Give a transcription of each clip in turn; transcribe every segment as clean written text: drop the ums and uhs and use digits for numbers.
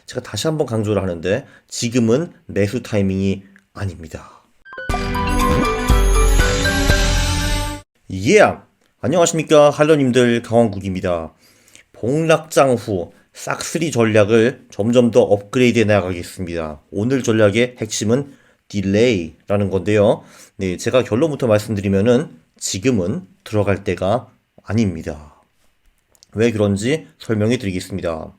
제가 다시 한번 강조를 하는데 지금은 매수 타이밍이 아닙니다. 안녕하십니까 한러님들, 강원국입니다. 폭락장 후 싹쓸이 전략을 점점 더 업그레이드 해 나가겠습니다. 오늘 전략의 핵심은 딜레이라는 건데요. 네, 제가 결론부터 말씀드리면은 지금은 들어갈 때가 아닙니다. 왜 그런지 설명해 드리겠습니다.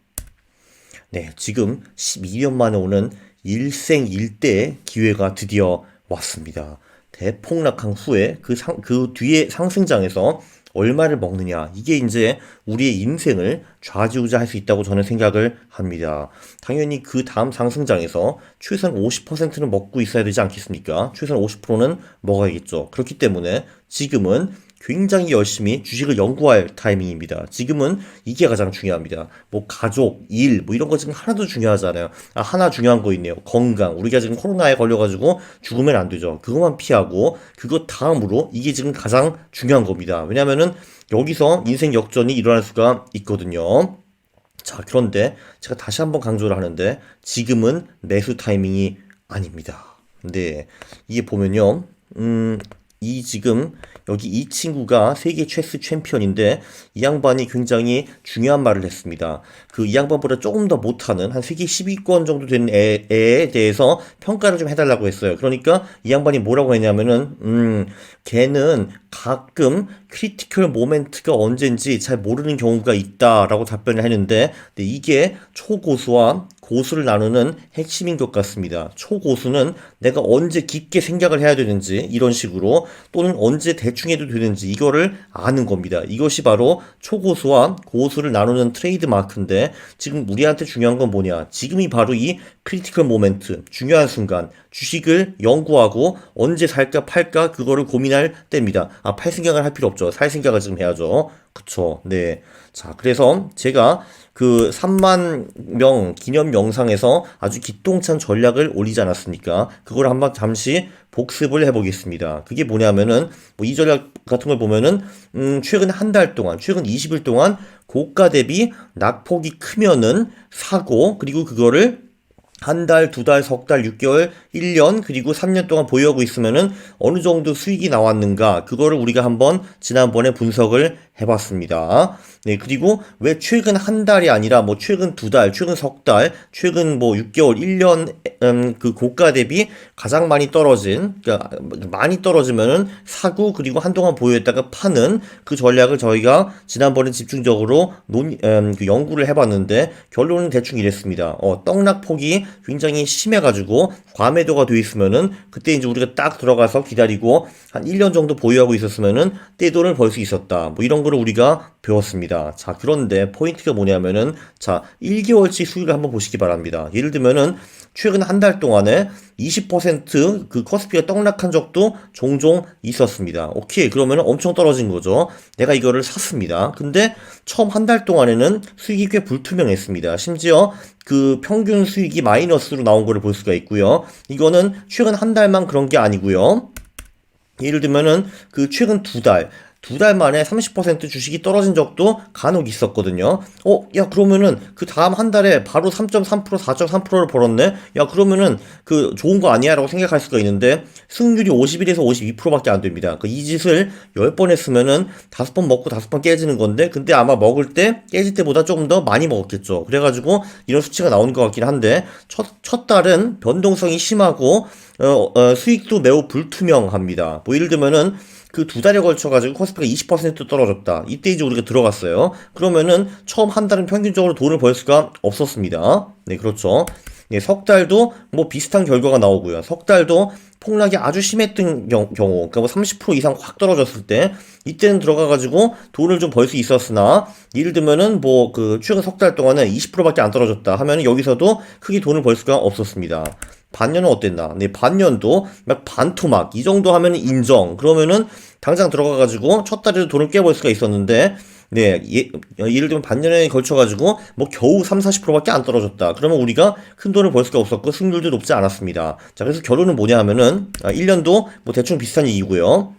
네, 지금 12년 만에 오는 일생일대의 기회가 드디어 왔습니다. 대폭락한 후에 그 뒤에 상승장에서 얼마를 먹느냐. 이게 이제 우리의 인생을 좌지우지할 수 있다고 저는 생각을 합니다. 당연히 그 다음 상승장에서 최소한 50%는 먹고 있어야 되지 않겠습니까? 최소한 50%는 먹어야겠죠. 그렇기 때문에 지금은 굉장히 열심히 주식을 연구할 타이밍입니다. 지금은 이게 가장 중요합니다. 뭐 가족, 일, 뭐 이런 거 지금 하나도 중요하잖아요. 하나 중요한 거 있네요. 건강. 우리가 지금 코로나에 걸려가지고 죽으면 안 되죠. 그것만 피하고 그것 다음으로 이게 지금 가장 중요한 겁니다. 왜냐면은 여기서 인생 역전이 일어날 수가 있거든요. 자, 그런데 제가 다시 한번 강조를 하는데 지금은 매수 타이밍이 아닙니다. 네, 이게 보면요. 이 지금 여기 이 친구가 세계 체스 챔피언인데 이 양반이 굉장히 중요한 말을 했습니다. 그 이 양반보다 조금 더 못하는 한 세계 10위권 정도 되는 애에 대해서 평가를 좀 해달라고 했어요. 그러니까 이 양반이 뭐라고 했냐면은 걔는 가끔 크리티컬 모멘트가 언젠지 잘 모르는 경우가 있다라고 답변을 했는데 이게 초고수와 고수를 나누는 핵심인 것 같습니다. 초고수는 내가 언제 깊게 생각을 해야 되는지 이런 식으로 또는 언제 대충 해도 되는지 이거를 아는 겁니다. 이것이 바로 초고수와 고수를 나누는 트레이드 마크인데 지금 우리한테 중요한 건 뭐냐? 지금이 바로 이 크리티컬 모멘트, 중요한 순간 주식을 연구하고 언제 살까 팔까 그거를 고민할 때입니다. 팔 생각을 할 필요 없죠. 살 생각을 지금 해야죠. 그쵸. 네. 자, 그래서 제가 그 3만 명 기념 영상에서 아주 기똥찬 전략을 올리지 않았습니까? 그걸 한번 잠시 복습을 해보겠습니다. 그게 뭐냐면은, 뭐 이 전략 같은 걸 보면은, 최근 한 달 동안, 최근 20일 동안 고가 대비 낙폭이 크면은 사고, 그리고 그거를 한 달, 두 달, 석 달, 6개월, 1년, 그리고 3년 동안 보유하고 있으면은 어느 정도 수익이 나왔는가, 그거를 우리가 한번 지난번에 분석을 해봤습니다. 네, 그리고 왜 최근 한 달이 아니라 뭐 최근 두 달, 최근 석 달, 최근 뭐 6개월, 1년, 그 고가 대비 가장 많이 떨어진, 그러니까 많이 떨어지면은 사고, 그리고 한동안 보유했다가 파는 그 전략을 저희가 지난번에 집중적으로 그 연구를 해봤는데 결론은 대충 이랬습니다. 떡락폭이 굉장히 심해가지고 과매도가 돼 있으면은 그때 이제 우리가 딱 들어가서 기다리고 한 1년 정도 보유하고 있었으면은 떼돈을 벌 수 있었다. 뭐 이런 거를 우리가 배웠습니다. 자, 그런데 포인트가 뭐냐면은 자, 1개월치 수익을 한번 보시기 바랍니다. 예를 들면은 최근 한 달 동안에 20%그 코스피가 떡락한 적도 종종 있었습니다. 오케이, 그러면 엄청 떨어진 거죠. 내가 이거를 샀습니다. 근데 처음 한 달 동안에는 수익이 꽤 불투명했습니다. 심지어 그 평균 수익이 마이너스로 나온 거를 볼 수가 있고요. 이거는 최근 한 달만 그런 게 아니고요. 예를 들면은 그 최근 두 달 만에 30% 주식이 떨어진 적도 간혹 있었거든요. 야, 그러면은 그 다음 한 달에 바로 3.3%, 4.3%를 벌었네? 야, 그러면은 그 좋은 거 아니야? 라고 생각할 수가 있는데 승률이 51에서 52%밖에 안 됩니다. 이 짓을 10번 했으면은 5번 먹고 5번 깨지는 건데 근데 아마 먹을 때 깨질 때보다 조금 더 많이 먹었겠죠. 그래가지고 이런 수치가 나오는 것 같긴 한데 첫 달은 변동성이 심하고 수익도 매우 불투명합니다. 뭐 예를 들면은 그 두 달에 걸쳐가지고 코스피가 20% 떨어졌다. 이때 이제 우리가 들어갔어요. 그러면은 처음 한 달은 평균적으로 돈을 벌 수가 없었습니다. 네, 그렇죠. 네, 석 달도 뭐 비슷한 결과가 나오고요. 석 달도 폭락이 아주 심했던 경우, 그러니까 뭐 30% 이상 확 떨어졌을 때, 이때는 들어가가지고 돈을 좀 벌 수 있었으나, 예를 들면은 뭐 그 최근 석 달 동안은 20%밖에 안 떨어졌다 하면은 여기서도 크게 돈을 벌 수가 없었습니다. 반년은 어땠나? 네, 반년도 막 반토막 이 정도 하면 인정. 그러면은 당장 들어가가지고 첫 달에도 돈을 깨볼 수가 있었는데, 네, 예를 들면 반년에 걸쳐가지고 뭐 겨우 3, 40%밖에 안 떨어졌다. 그러면 우리가 큰 돈을 벌 수가 없었고 승률도 높지 않았습니다. 자, 그래서 결론은 뭐냐 하면은 1년도 뭐 대충 비슷한 얘기고요.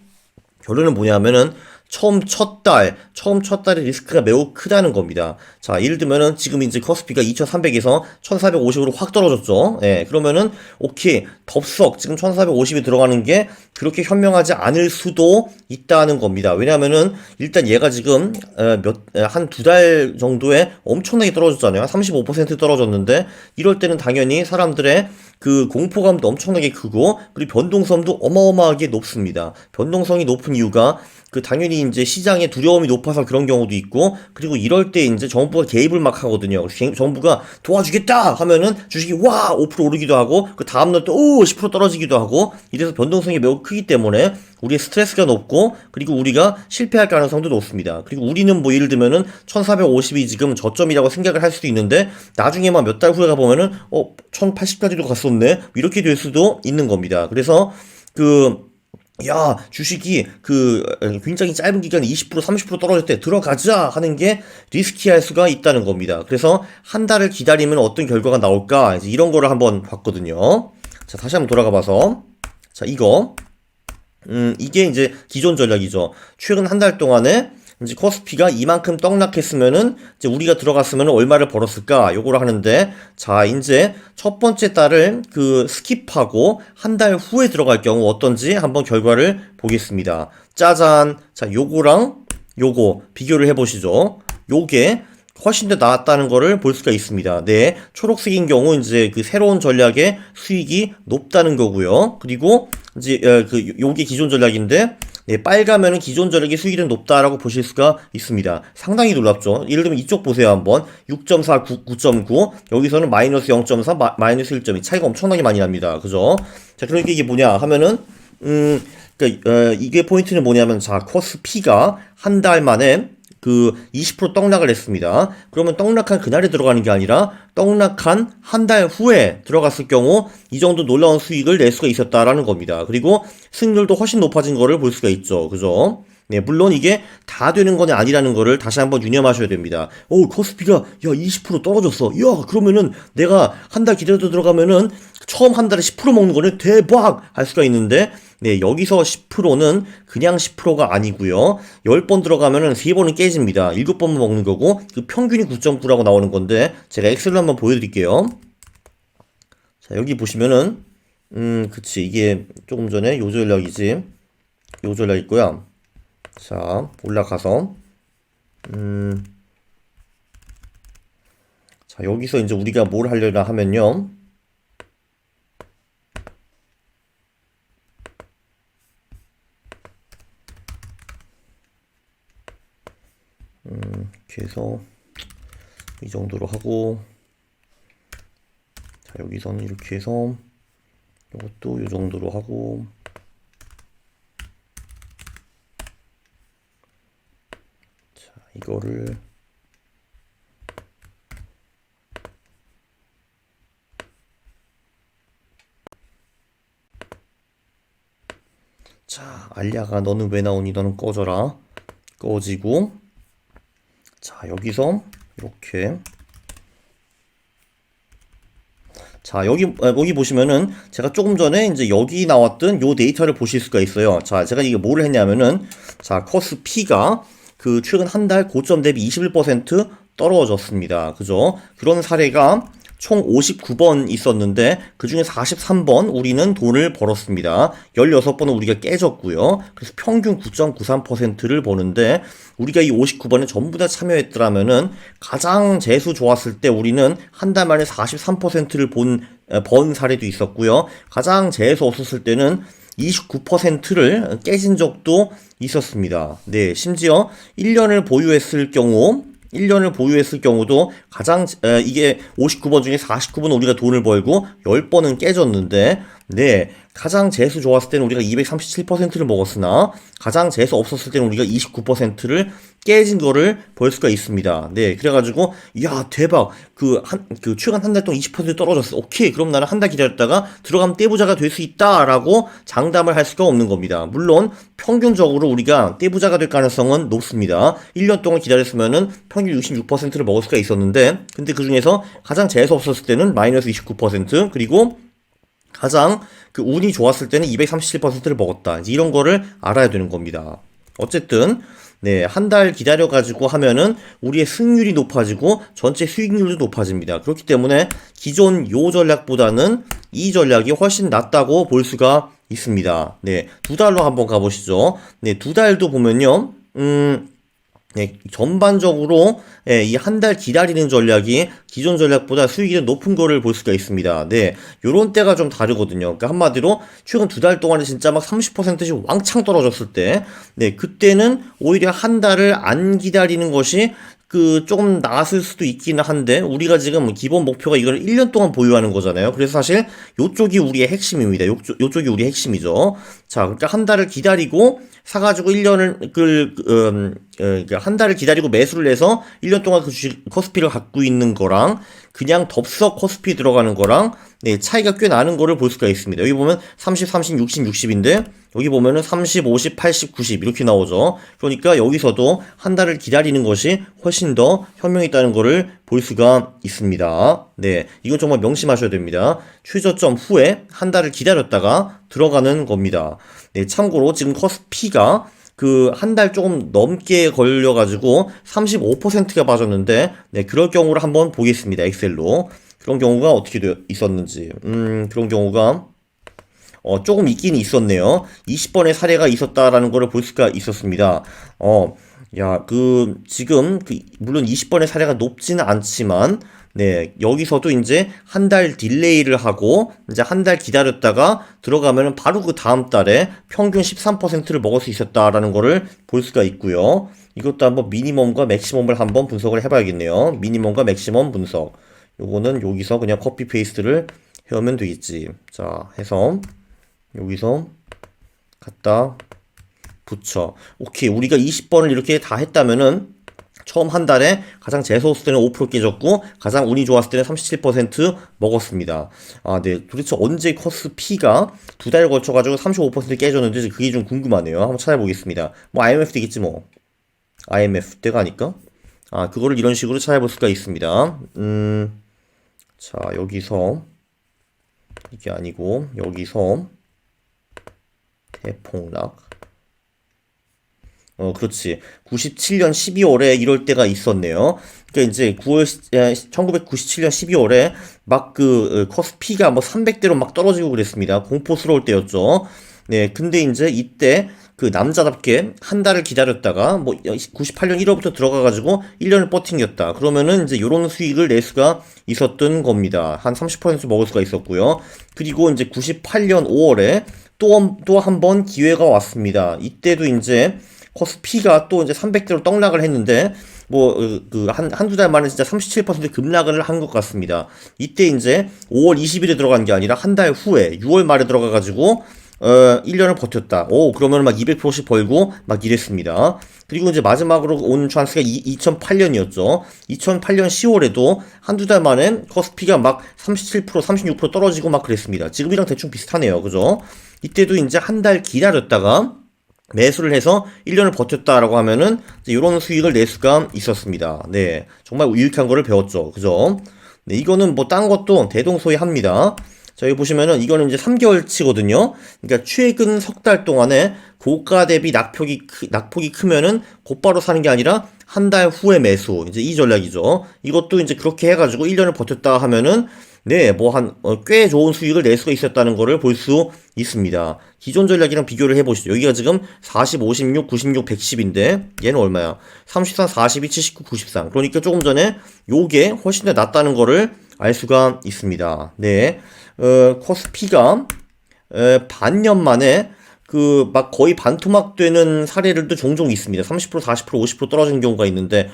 결론은 뭐냐 하면은 처음 첫 달의 리스크가 매우 크다는 겁니다. 자, 예를 들면은 지금 이제 코스피가 2300에서 1450으로 확 떨어졌죠. 예, 그러면은 오케이, 덥석 지금 1450이 들어가는 게 그렇게 현명하지 않을 수도 있다는 겁니다. 왜냐하면은 일단 얘가 지금 한 두 달 정도에 엄청나게 떨어졌잖아요. 35% 떨어졌는데 이럴 때는 당연히 사람들의 그 공포감도 엄청나게 크고 그리고 변동성도 어마어마하게 높습니다. 변동성이 높은 이유가 그 당연히 이제 시장의 두려움이 높아서 그런 경우도 있고 그리고 이럴 때 이제 정부가 개입을 막 하거든요. 정부가 도와주겠다 하면은 주식이 와 5% 오르기도 하고 그 다음날 또 10% 떨어지기도 하고 이래서 변동성이 매우 크기 때문에 우리의 스트레스가 높고 그리고 우리가 실패할 가능성도 높습니다. 그리고 우리는 뭐 예를 들면은 1450이 지금 저점이라고 생각을 할 수도 있는데 나중에만 몇 달 후에 가보면은 1080까지도 갔었네 이렇게 될 수도 있는 겁니다. 그래서 주식이 굉장히 짧은 기간에 20% 30% 떨어질 때 들어가자 하는 게 리스키할 수가 있다는 겁니다. 그래서 한 달을 기다리면 어떤 결과가 나올까 이제 이런 거를 한번 봤거든요. 자, 다시 한번 돌아가 봐서 자, 이게 이제 기존 전략이죠. 최근 한 달 동안에 이제 코스피가 이만큼 떡락했으면은 이제 우리가 들어갔으면 얼마를 벌었을까 요거를 하는데 자 이제 첫 번째 달을 스킵하고 한 달 후에 들어갈 경우 어떤지 한번 결과를 보겠습니다. 짜잔. 자 요거랑 요거 비교를 해보시죠. 요게 훨씬 더 나았다는 거를 볼 수가 있습니다. 네, 초록색인 경우 이제 새로운 전략의 수익이 높다는 거고요. 그리고 이제 요게 기존 전략인데 네, 빨가면은 기존 전략의 수익률은 높다라고 보실 수가 있습니다. 상당히 놀랍죠. 예를 들면 이쪽 보세요 한번 6.4, 9.9 여기서는 마이너스 0.4, 마이너스 1.2 차이가 엄청나게 많이 납니다. 그죠? 자, 그러니까 이게 뭐냐 하면은 이게 포인트는 뭐냐면 자 코스피가 한 달 만에 20% 떡락을 했습니다. 그러면 떡락한 그날에 들어가는 게 아니라 떡락한 한 달 후에 들어갔을 경우 이 정도 놀라운 수익을 낼 수가 있었다라는 겁니다. 그리고 승률도 훨씬 높아진 거를 볼 수가 있죠. 그죠? 네, 물론 이게 다 되는 건 아니라는 거를 다시 한번 유념하셔야 됩니다. 코스피가 20% 떨어졌어. 그러면은 내가 한 달 기다려 들어가면은 처음 한 달에 10% 먹는 거는 대박 할 수가 있는데 네, 여기서 10%는 그냥 10%가 아니고요. 10번 들어가면은 3번은 깨집니다. 7번만 먹는 거고 평균이 9.9라고 나오는 건데 제가 엑셀로 한번 보여드릴게요. 자, 여기 보시면은 그치 이게 조금 전에 요 전략이지. 요 전략 있고요. 자, 올라가서 자, 여기서 이제 우리가 뭘 하려나 하면요. 이렇게 해서 이 정도로 하고 자, 여기서는 이렇게 해서 이것도 이 정도로 하고 자, 이거를 자, 알리아가 너는 왜 나오니? 너는 꺼져라. 꺼지고 자, 여기서 이렇게 자, 여기 보시면은 제가 조금 전에 이제 여기 나왔던 요 데이터를 보실 수가 있어요. 자, 제가 이게 뭘 했냐면은 자, 코스피가 최근 한 달 고점 대비 21% 떨어졌습니다. 그죠? 그런 사례가 총 59번 있었는데 그 중에 43번 우리는 돈을 벌었습니다. 16번은 우리가 깨졌고요. 그래서 평균 9.93%를 버는데 우리가 이 59번에 전부 다 참여했더라면은 가장 재수 좋았을 때 우리는 한 달 만에 43%를 번 사례도 있었고요. 가장 재수 없었을 때는 29%를 깨진 적도 있었습니다. 네, 심지어 1년을 보유했을 경우도 가장 이게 59번 중에 49번 우리가 돈을 벌고 10번은 깨졌는데 네, 가장 재수 좋았을 때는 우리가 237%를 먹었으나 가장 재수 없었을 때는 우리가 29%를 깨진 거를 볼 수가 있습니다. 네, 그래가지고 대박 최근 한 달 동안 20% 떨어졌어. 오케이, 그럼 나는 한 달 기다렸다가 들어가면 떼부자가 될 수 있다라고 장담을 할 수가 없는 겁니다. 물론 평균적으로 우리가 떼부자가 될 가능성은 높습니다. 1년 동안 기다렸으면은 평균 66%를 먹을 수가 있었는데 근데 그 중에서 가장 재수 없었을 때는 마이너스 29% 그리고 가장 운이 좋았을 때는 237%를 먹었다. 이런 거를 알아야 되는 겁니다. 어쨌든 네, 한 달 기다려가지고 하면은 우리의 승률이 높아지고 전체 수익률도 높아집니다. 그렇기 때문에 기존 요 전략보다는 이 전략이 훨씬 낫다고 볼 수가 있습니다. 네, 두 달로 한번 가보시죠. 네, 두 달도 보면요. 네, 전반적으로 이 한 달 기다리는 전략이 기존 전략보다 수익이 높은 거를 볼 수가 있습니다. 네, 요런 때가 좀 다르거든요. 그러니까 한마디로 최근 두 달 동안에 진짜 막 30%씩 왕창 떨어졌을 때, 네, 그때는 오히려 한 달을 안 기다리는 것이 조금 나았을 수도 있기는 한데, 우리가 지금 기본 목표가 이걸 1년 동안 보유하는 거잖아요. 그래서 사실 요쪽이 우리의 핵심입니다. 요쪽이 우리의 핵심이죠. 자, 그러니까 한 달을 기다리고 사가지고 1년을 그러니까 한 달을 기다리고 매수를 해서 1년 동안 그 주식 코스피를 갖고 있는 거랑 그냥 덥석 코스피 들어가는 거랑 네, 차이가 꽤 나는 거를 볼 수가 있습니다. 여기 보면 30, 30, 60, 60인데 여기 보면은 30, 50, 80, 90 이렇게 나오죠. 그러니까 여기서도 한 달을 기다리는 것이 훨씬 더 현명히 있다는 거를 볼 수가 있습니다. 네, 이건 정말 명심하셔야 됩니다. 최저점 후에 한 달을 기다렸다가 들어가는 겁니다. 네, 참고로 지금 코스피가 한 달 조금 넘게 걸려가지고 35%가 빠졌는데, 네, 그럴 경우를 한번 보겠습니다. 엑셀로. 그런 경우가 어떻게 있었는지. 그런 경우가, 조금 있긴 있었네요. 20번의 사례가 있었다라는 거를 볼 수가 있었습니다. 지금, 물론 20번의 사례가 높지는 않지만, 네, 여기서도 이제 한 달 딜레이를 하고, 이제 한 달 기다렸다가 들어가면은 바로 그 다음 달에 평균 13%를 먹을 수 있었다라는 거를 볼 수가 있고요. 이것도 한번 미니멈과 맥시멈을 한번 분석을 해봐야겠네요. 미니멈과 맥시멈 분석. 요거는 여기서 그냥 커피 페이스트를 해오면 되겠지. 자, 해서, 여기서 갖다 붙여. 오케이. 우리가 20번을 이렇게 다 했다면은 처음 한 달에 가장 재수없을 때는 5% 깨졌고 가장 운이 좋았을 때는 37% 먹었습니다. 아, 네. 도대체 언제 코스피가 두 달 걸쳐가지고 35% 깨졌는지 그게 좀 궁금하네요. 한번 찾아보겠습니다. 뭐 IMF 때겠지 뭐. IMF 때가 아닐까? 아, 그거를 이런 식으로 찾아볼 수가 있습니다. 자, 여기서 이게 아니고 여기서 대폭락. 그렇지. 97년 12월에 이럴 때가 있었네요. 그러니까 이제 1997년 12월에 막 코스피가 뭐 300대로 막 떨어지고 그랬습니다. 공포스러울 때였죠. 네, 근데 이제 이때 남자답게 한 달을 기다렸다가 뭐 98년 1월부터 들어가가지고 1년을 버팅겼다. 그러면은 이제 요런 수익을 낼 수가 있었던 겁니다. 한 30% 먹을 수가 있었고요. 그리고 이제 98년 5월에 또 한 번 기회가 왔습니다. 이때도 이제 코스피가 또 이제 300대로 떡락을 했는데, 한두 달 만에 진짜 37% 급락을 한 것 같습니다. 이때 이제 5월 20일에 들어간 게 아니라 한 달 후에 6월 말에 들어가가지고, 1년을 버텼다. 그러면 막 200%씩 벌고 막 이랬습니다. 그리고 이제 마지막으로 온 찬스가 2008년이었죠. 2008년 10월에도 한두 달 만에 코스피가 막 37%, 36% 떨어지고 막 그랬습니다. 지금이랑 대충 비슷하네요. 그죠? 이때도 이제 한 달 기다렸다가 매수를 해서 1년을 버텼다라고 하면은 이런 수익을 낼 수가 있었습니다. 네, 정말 유익한 거를 배웠죠. 그죠? 네, 이거는 뭐 딴 것도 대동소이합니다. 자, 여기 보시면은 이거는 이제 3개월치거든요. 그러니까 최근 석 달 동안에 고가 대비 낙폭이 크면은 곧바로 사는 게 아니라 한 달 후에 매수. 이제 이 전략이죠. 이것도 이제 그렇게 해가지고 1년을 버텼다 하면은 네, 꽤 좋은 수익을 낼 수가 있었다는 거를 볼 수 있습니다. 기존 전략이랑 비교를 해보시죠. 여기가 지금 40, 56, 96, 110인데, 얘는 얼마야? 33, 42, 79, 93. 그러니까 조금 전에 요게 훨씬 더 낫다는 거를 알 수가 있습니다. 네, 코스피가, 반년 만에 막 거의 반토막 되는 사례들도 종종 있습니다. 30%, 40%, 50% 떨어지는 경우가 있는데,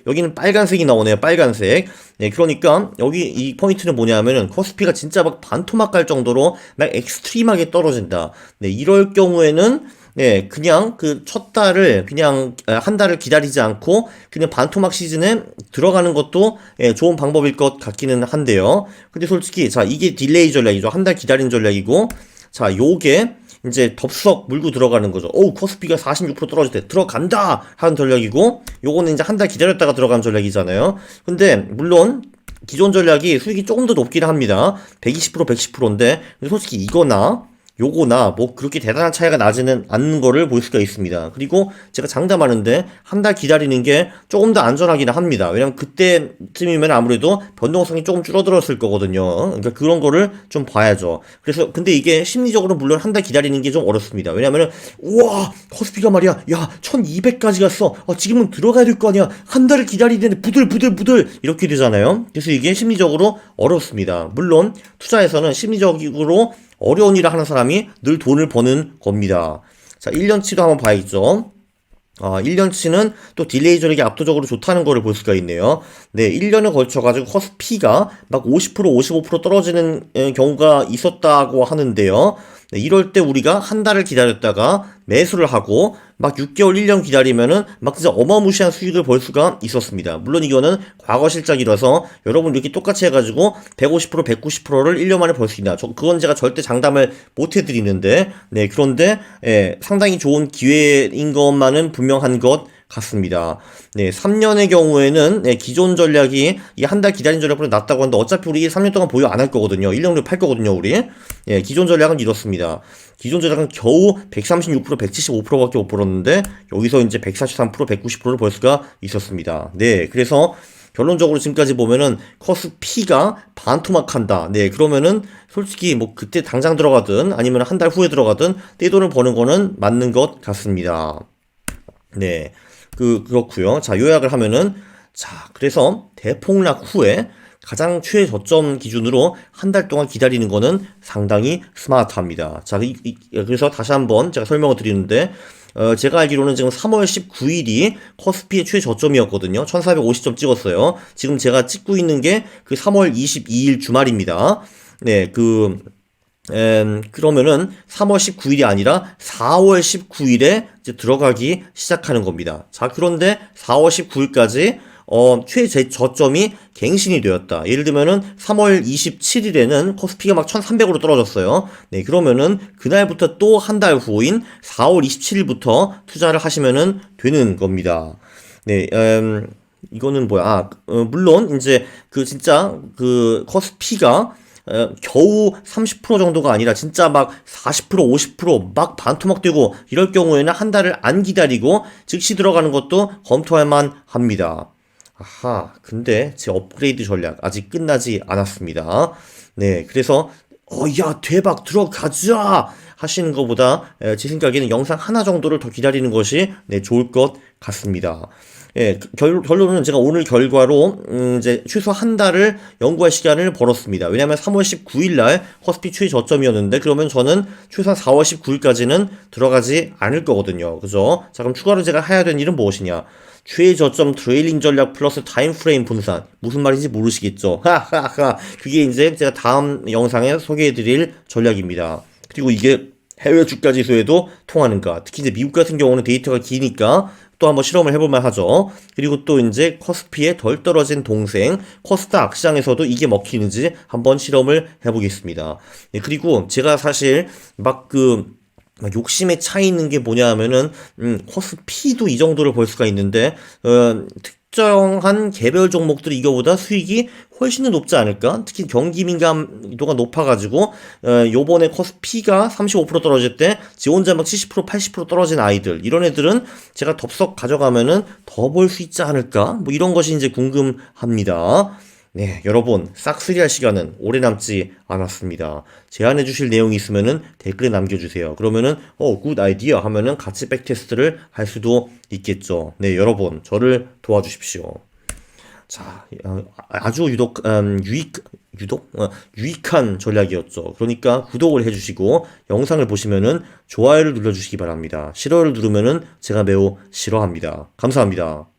여기는 빨간색이 나오네요. 빨간색. 네, 그러니까 여기 이 포인트는 뭐냐면은 코스피가 진짜 막 반토막 갈 정도로 막 엑스트림하게 떨어진다. 네, 이럴 경우에는 네, 그냥 첫 달을 그냥 한 달을 기다리지 않고 그냥 반토막 시즌에 들어가는 것도 좋은 방법일 것 같기는 한데요. 근데 솔직히 자, 이게 딜레이 전략이죠. 한 달 기다리는 전략이고, 자, 요게 이제 덥석 물고 들어가는 거죠. 코스피가 46% 떨어질 때 들어간다 하는 전략이고, 요거는 이제 한 달 기다렸다가 들어가는 전략이잖아요. 근데 물론 기존 전략이 수익이 조금 더 높긴 합니다. 120%, 110%인데 솔직히 이거나 요거나 뭐 그렇게 대단한 차이가 나지는 않는 거를 볼 수가 있습니다. 그리고 제가 장담하는데 한 달 기다리는 게 조금 더 안전하긴 합니다. 왜냐면 그때쯤이면 아무래도 변동성이 조금 줄어들었을 거거든요. 그러니까 그런 거를 좀 봐야죠. 그래서 근데 이게 심리적으로 물론 한 달 기다리는 게 좀 어렵습니다. 왜냐면은 우와 코스피가 말이야 야 1200까지 갔어. 지금은 들어가야 될 거 아니야. 한 달을 기다리는데 부들부들 이렇게 되잖아요. 그래서 이게 심리적으로 어렵습니다. 물론 투자에서는 심리적으로 어려운 일을 하는 사람이 늘 돈을 버는 겁니다. 자, 1년치도 한번 봐야겠죠. 1년치는 또 딜레이 전략이 압도적으로 좋다는 거를 볼 수가 있네요. 네, 1년을 걸쳐가지고 코스피가 막 50%, 55% 떨어지는 경우가 있었다고 하는데요. 네, 이럴 때 우리가 한 달을 기다렸다가 매수를 하고 막 6개월, 1년 기다리면은 막 진짜 어마무시한 수익을 벌 수가 있었습니다. 물론 이거는 과거 실적이라서 여러분 이렇게 똑같이 해가지고 150%, 190%를 1년 만에 벌 수 있나? 그건 제가 절대 장담을 못 해드리는데, 네, 그런데, 상당히 좋은 기회인 것만은 분명한 것 같습니다. 네, 3년의 경우에는 기존 전략이 이 한 달 기다린 전략보다 낫다고 하는데 어차피 우리 3년 동안 보유 안 할 거거든요. 1년으로 팔 거거든요, 우리. 기존 전략은 이렇습니다. 기존 전략은 겨우 136%, 175%밖에 못 벌었는데 여기서 이제 143%, 190%를 벌 수가 있었습니다. 네, 그래서 결론적으로 지금까지 보면은 코스피가 반토막한다. 네, 그러면은 솔직히 뭐 그때 당장 들어가든 아니면 한 달 후에 들어가든 떼돈을 버는 거는 맞는 것 같습니다. 네. 그렇고요. 자, 요약을 하면은, 자, 그래서 대폭락 후에 가장 최저점 기준으로 한 달 동안 기다리는 거는 상당히 스마트합니다. 자, 그래서 다시 한번 제가 설명을 드리는데, 제가 알기로는 지금 3월 19일이 코스피의 최저점이었거든요. 1450점 찍었어요. 지금 제가 찍고 있는 게 그 3월 22일 주말입니다. 네, 그러면은 3월 19일이 아니라 4월 19일에 이제 들어가기 시작하는 겁니다. 자, 그런데 4월 19일까지 최저점이 갱신이 되었다. 예를 들면은 3월 27일에는 코스피가 막 1300으로 떨어졌어요. 네, 그러면은 그날부터 또 한 달 후인 4월 27일부터 투자를 하시면은 되는 겁니다. 네, 이거는 뭐야? 물론 이제 진짜 코스피가 겨우 30% 정도가 아니라 진짜 막 40%, 50%막 반토막 되고 이럴 경우에는 한 달을 안 기다리고 즉시 들어가는 것도 검토할 만합니다. 아하, 근데 제 업그레이드 전략 아직 끝나지 않았습니다. 네, 그래서 야, 대박 들어가자 하시는 것보다 제 생각에는 영상 하나 정도를 더 기다리는 것이 좋을 것 같습니다. 결론은 제가 오늘 결과로 이제 최소 한 달을 연구할 시간을 벌었습니다. 왜냐하면 3월 19일 날 코스피 최저점이었는데 그러면 저는 최소한 4월 19일까지는 들어가지 않을 거거든요. 그죠? 자, 그럼 추가로 제가 해야 되는 일은 무엇이냐? 최저점 트레일링 전략 플러스 타임프레임 분산. 무슨 말인지 모르시겠죠? 하하하. 그게 이제 제가 다음 영상에 소개해드릴 전략입니다. 그리고 이게 해외 주가 지수에도 통하는가? 특히 이제 미국 같은 경우는 데이터가 기니까 또 한번 실험을 해볼만 하죠. 그리고 또 이제 코스피에 덜 떨어진 동생 코스닥 시장에서도 이게 먹히는지 한번 실험을 해보겠습니다. 네, 그리고 제가 사실 욕심에 차 있는 게 뭐냐 하면은 코스피도 이 정도를 볼 수가 있는데 특정한 개별 종목들이 이거보다 수익이 훨씬 더 높지 않을까? 특히 경기 민감도가 높아가지고 요번에 코스피가 35% 떨어질 때 지 혼자 막 70%, 80% 떨어진 아이들 이런 애들은 제가 덥석 가져가면은 더 볼 수 있지 않을까? 뭐 이런 것이 이제 궁금합니다. 네, 여러분 싹쓸이 할 시간은 오래 남지 않았습니다. 제안해 주실 내용이 있으면은 댓글에 남겨주세요. 그러면은 굿 아이디어 하면은 같이 백테스트를 할 수도 있겠죠. 네, 여러분 저를 도와주십시오. 자, 아주 유익한 전략이었죠. 그러니까 구독을 해주시고 영상을 보시면은 좋아요를 눌러주시기 바랍니다. 싫어요를 누르면은 제가 매우 싫어합니다. 감사합니다.